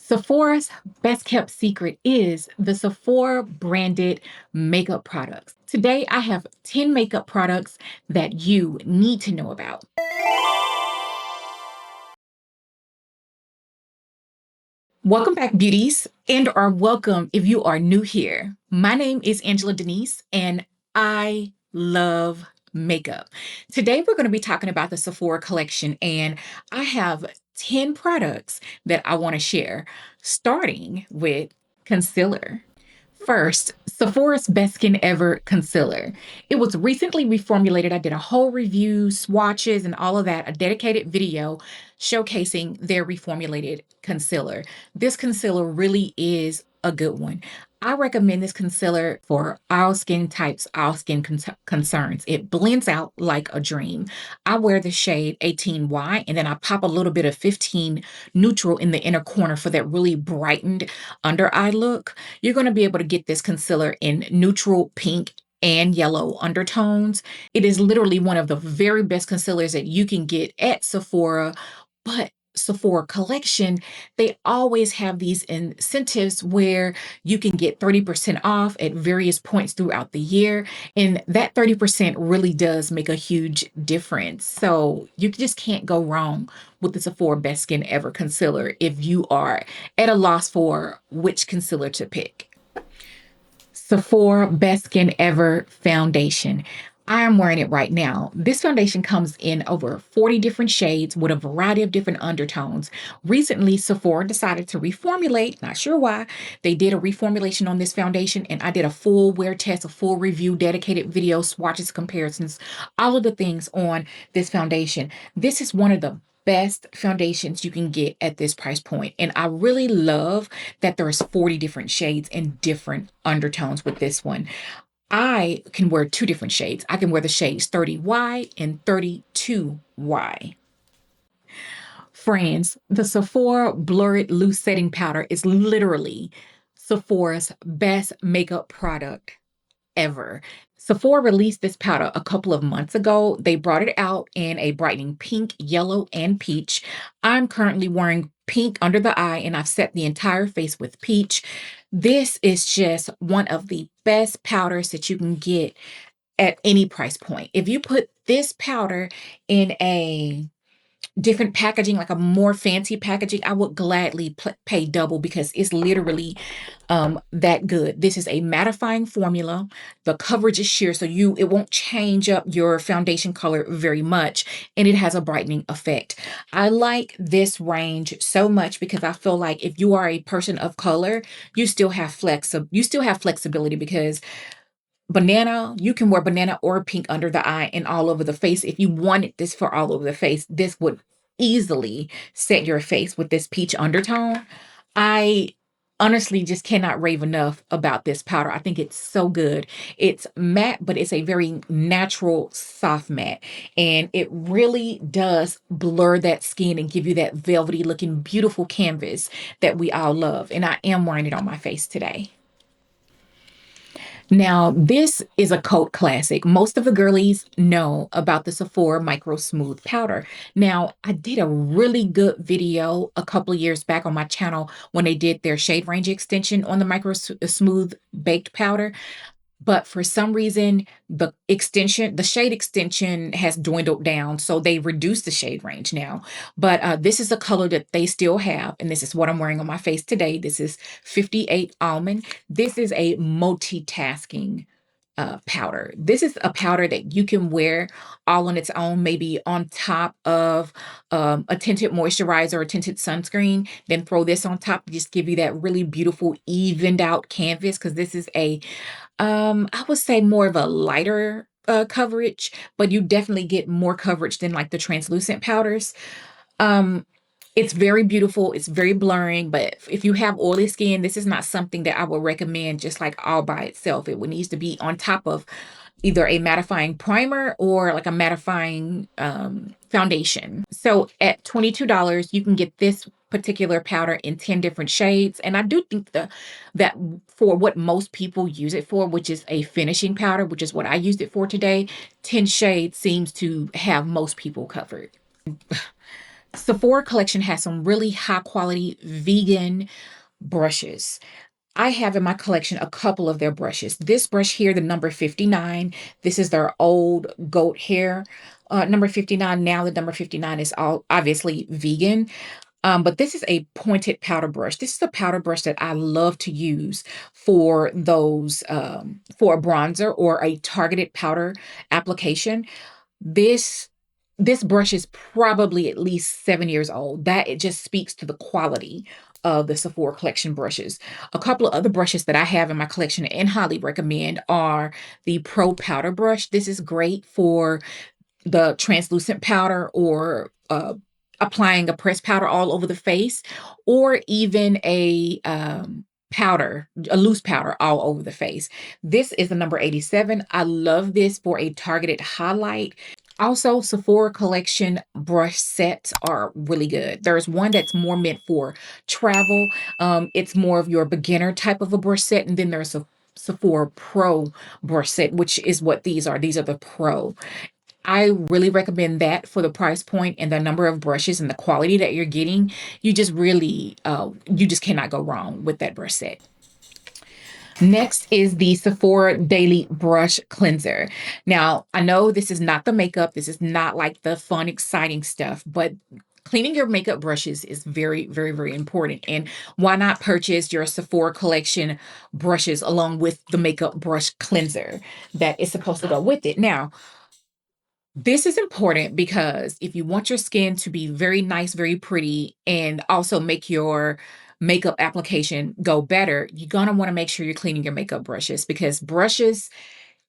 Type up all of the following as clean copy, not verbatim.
Sephora's best kept secret is the Sephora branded makeup products. Today, I have 10 makeup products that you need to know about. Welcome back, beauties, and welcome if you are new here. My name is Angela Denise, and I love makeup. Today, we're going to be talking about the Sephora Collection, and I have 10 products that I want to share, starting with concealer. First, Sephora's Best Skin Ever Concealer. It was recently reformulated. I did a whole review, swatches, and all of that, a dedicated video showcasing their reformulated concealer. This concealer really is a good one. I recommend this concealer for all skin types, all skin concerns. It blends out like a dream. I wear the shade 18Y, and then I pop a little bit of 15 neutral in the inner corner for that really brightened under eye look. You're going to be able to get this concealer in neutral pink and yellow undertones. It is literally one of the very best concealers that you can get at Sephora, but Sephora Collection, they always have these incentives where you can get 30% off at various points throughout the year. And that 30% really does make a huge difference. So you just can't go wrong with the Sephora Best Skin Ever Concealer if you are at a loss for which concealer to pick. Sephora Best Skin Ever Foundation. I am wearing it right now. This foundation comes in over 40 different shades with a variety of different undertones. Recently, Sephora decided to reformulate, not sure why. They did a reformulation on this foundation, and I did a full wear test, a full review, dedicated video, swatches, comparisons, all of the things on this foundation. This is one of the best foundations you can get at this price point. And I really love that there's 40 different shades and different undertones with this one. I can wear two different shades. I can wear the shades 30Y and 32Y. Friends, the Sephora Blurred Loose Setting Powder is literally Sephora's best makeup product ever. Sephora released this powder a couple of months ago. They brought it out in a brightening pink, yellow, and peach. I'm currently wearing pink under the eye, and I've set the entire face with peach. This is just one of the best powders that you can get at any price point. If you put this powder in a different packaging, like a more fancy packaging, I would gladly pay double because it's literally that good. This is a mattifying formula. The coverage is sheer, so it won't change up your foundation color very much, and it has a brightening effect. I like this range so much because I feel like if you are a person of color, you still have flexibility because you can wear banana or pink under the eye and all over the face. If you wanted this for all over the face, this would easily set your face with this peach undertone. I honestly just cannot rave enough about this powder. I think it's so good. It's matte, but it's a very natural, soft matte. And it really does blur that skin and give you that velvety looking, beautiful canvas that we all love. And I am wearing it on my face today. Now, this is a cult classic. Most of the girlies know about the Sephora Microsmooth powder. Now, I did a really good video a couple of years back on my channel when they did their shade range extension on the Microsmooth baked powder. But for some reason, the shade extension has dwindled down. So they reduced the shade range now. But this is a color that they still have. And this is what I'm wearing on my face today. This is 58 Almond. This is a multitasking powder. This is a powder that you can wear all on its own, maybe on top of a tinted moisturizer or tinted sunscreen, then throw this on top to just give you that really beautiful evened out canvas, because this is I would say more of a lighter coverage, but you definitely get more coverage than like the translucent powders. It's very beautiful. It's very blurring, but if you have oily skin, this is not something that I would recommend just like all by itself. It would need to be on top of either a mattifying primer or like a mattifying foundation. So at $22, you can get this particular powder in 10 different shades. And I do think that for what most people use it for, which is a finishing powder, which is what I used it for today, 10 shades seems to have most people covered. Sephora Collection has some really high quality vegan brushes. I have in my collection a couple of their brushes. This brush here, the number 59, this is their old goat hair number 59. Now the number 59 is all obviously vegan. But this is a pointed powder brush. This is a powder brush that I love to use for those, for a bronzer or a targeted powder application. This this brush is probably at least 7 years old. That it just speaks to the quality of the Sephora Collection brushes. A couple of other brushes that I have in my collection and highly recommend are the Pro Powder Brush. This is great for the translucent powder or applying a pressed powder all over the face, or even a loose powder all over the face. This is the number 87. I love this for a targeted highlight. Also, Sephora Collection brush sets are really good. There's one that's more meant for travel. It's more of your beginner type of a brush set. And then there's a Sephora Pro brush set, which is what these are. These are the Pro. I really recommend that for the price point and the number of brushes and the quality that you're getting. You just cannot go wrong with that brush set. Next is the Sephora Daily Brush Cleanser. Now, I know this is not the makeup. This is not like the fun, exciting stuff, but cleaning your makeup brushes is very, very, very important. And why not purchase your Sephora Collection brushes along with the makeup brush cleanser that is supposed to go with it? Now, this is important because if you want your skin to be very nice, very pretty, and also make your makeup application go better, you're going to want to make sure you're cleaning your makeup brushes because brushes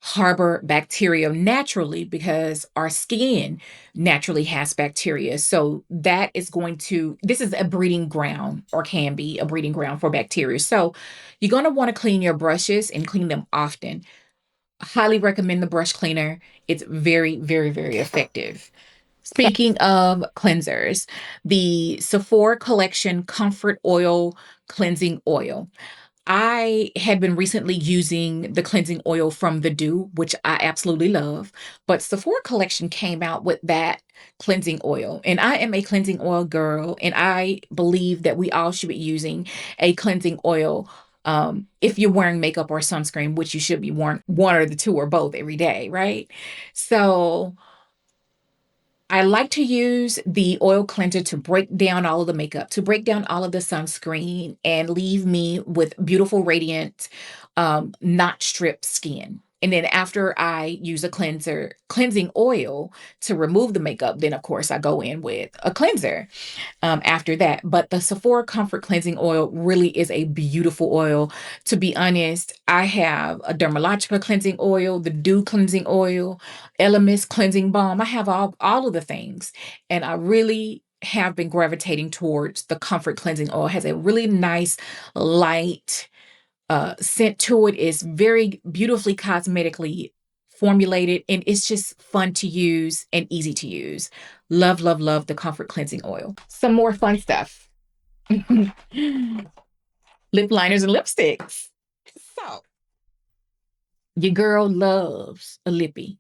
harbor bacteria naturally because our skin naturally has bacteria. So this is a breeding ground or can be a breeding ground for bacteria. So you're going to want to clean your brushes and clean them often. Highly recommend the brush cleaner. It's very, very, very effective. Speaking of cleansers, the Sephora Collection Comfort Oil Cleansing Oil. I had been recently using the cleansing oil from The Dew, which I absolutely love, but Sephora Collection came out with that cleansing oil. And I am a cleansing oil girl, and I believe that we all should be using a cleansing oil if you're wearing makeup or sunscreen, which you should be wearing one or the two or both every day, right? So I like to use the oil cleanser to break down all of the makeup, to break down all of the sunscreen, and leave me with beautiful, radiant, not stripped skin. And then after I use a cleansing oil to remove the makeup, then of course I go in with a cleanser after that. But the Sephora Comfort Cleansing Oil really is a beautiful oil. To be honest, I have a Dermalogica cleansing oil, the Dew cleansing oil, Elemis cleansing balm. I have all of the things. And I really have been gravitating towards the Comfort Cleansing Oil. It has a really nice, light scent to it. It's very beautifully cosmetically formulated, and it's just fun to use and easy to use. Love, love, love the Comfort Cleansing Oil. Some more fun stuff. Lip liners and lipsticks. So, your girl loves a lippy,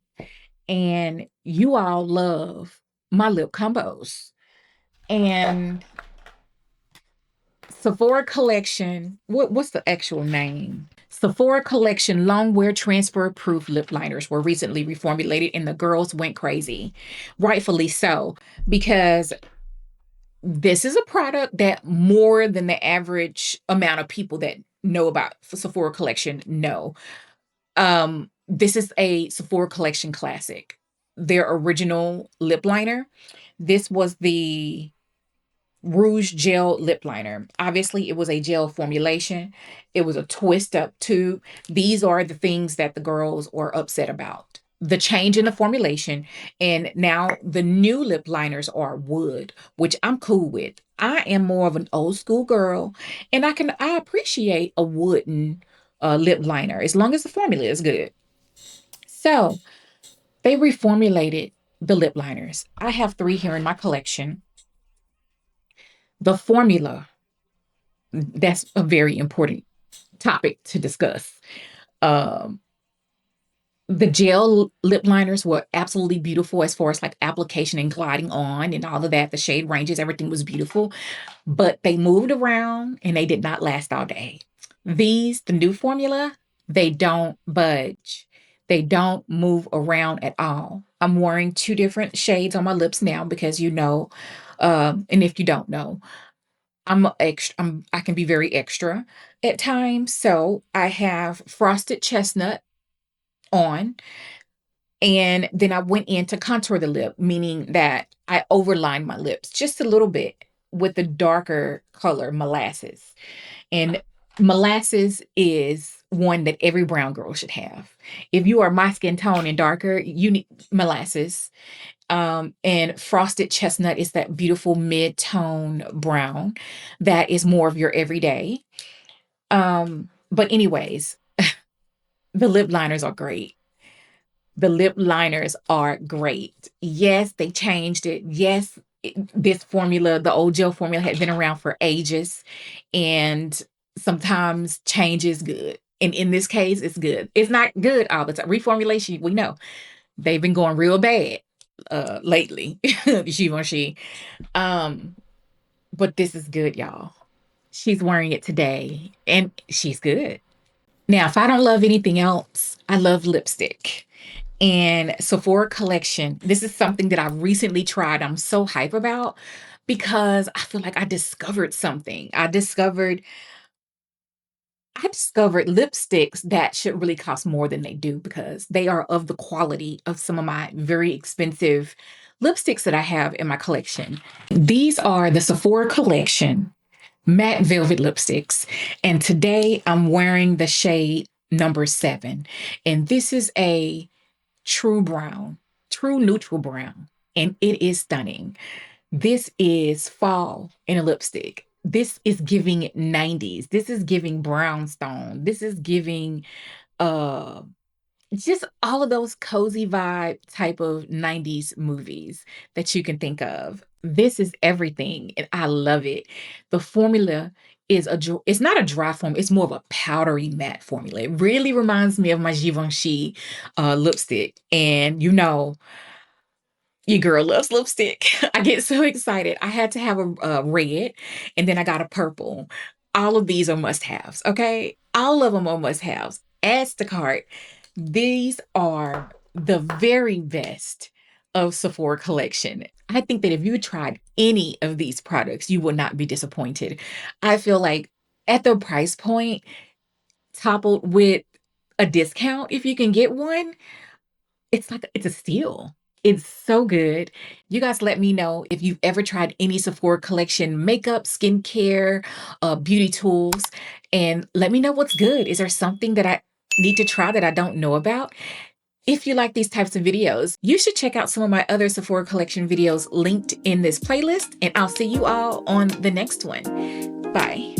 and you all love my lip combos. And Sephora Collection, what's the actual name? Sephora Collection Longwear Transferproof lip liners were recently reformulated, and the girls went crazy. Rightfully so, because this is a product that more than the average amount of people that know about Sephora Collection know. This is a Sephora Collection classic. Their original lip liner. This was the Rouge gel lip liner. Obviously, it was a gel formulation. It was a twist up tube. These are the things that the girls were upset about. The change in the formulation, and now the new lip liners are wood, which I'm cool with. I am more of an old school girl, and I appreciate a wooden lip liner as long as the formula is good. So they reformulated the lip liners. I have 3 here in my collection. The formula, that's a very important topic to discuss. Um, The gel lip liners were absolutely beautiful as far as like application and gliding on and all of that. The shade ranges, everything was beautiful, but they moved around and they did not last all day. These, the new formula, they don't budge. They don't move around at all. I'm wearing two different shades on my lips now because and if you don't know, I can be very extra at times. So I have frosted chestnut on, and then I went in to contour the lip, meaning that I overlined my lips just a little bit with the darker color molasses. And molasses is one that every brown girl should have. If you are my skin tone and darker, you need molasses. And frosted chestnut is that beautiful mid-tone brown that is more of your everyday. But anyways, the lip liners are great. The lip liners are great. Yes, they changed it. Yes, this formula, the old gel formula, had been around for ages, and sometimes change is good. And in this case, it's good. It's not good all the time. Reformulation, we know they've been going real bad lately. Givenchy. Um, but this is good, y'all. She's wearing it today, and she's good. Now, if I don't love anything else, I love lipstick. And Sephora Collection, this is something that I recently tried. I'm so hype about because I feel like I discovered something. I discovered lipsticks that should really cost more than they do because they are of the quality of some of my very expensive lipsticks that I have in my collection. These are the Sephora Collection matte velvet lipsticks. And today I'm wearing the shade number 7. And this is a true brown, true neutral brown, and it is stunning. This is fall in a lipstick. This is giving 90s. This is giving brownstone. This is giving uh just all of those cozy vibe type of 90s movies that you can think of. This is everything, and I love it. The formula is it's not a dry form, it's more of a powdery matte formula. It really reminds me of my Givenchy lipstick. And your girl loves lipstick. I get so excited. I had to have a red, and then I got a purple. All of these are must-haves, okay? All of them are must-haves. Adds to cart. These are the very best of Sephora Collection. I think that if you tried any of these products, you will not be disappointed. I feel like at the price point, coupled with a discount, if you can get one, it's a steal. It's so good. You guys let me know if you've ever tried any Sephora Collection makeup, skincare, beauty tools, and let me know what's good. Is there something that I need to try that I don't know about? If you like these types of videos, you should check out some of my other Sephora Collection videos linked in this playlist, and I'll see you all on the next one. Bye.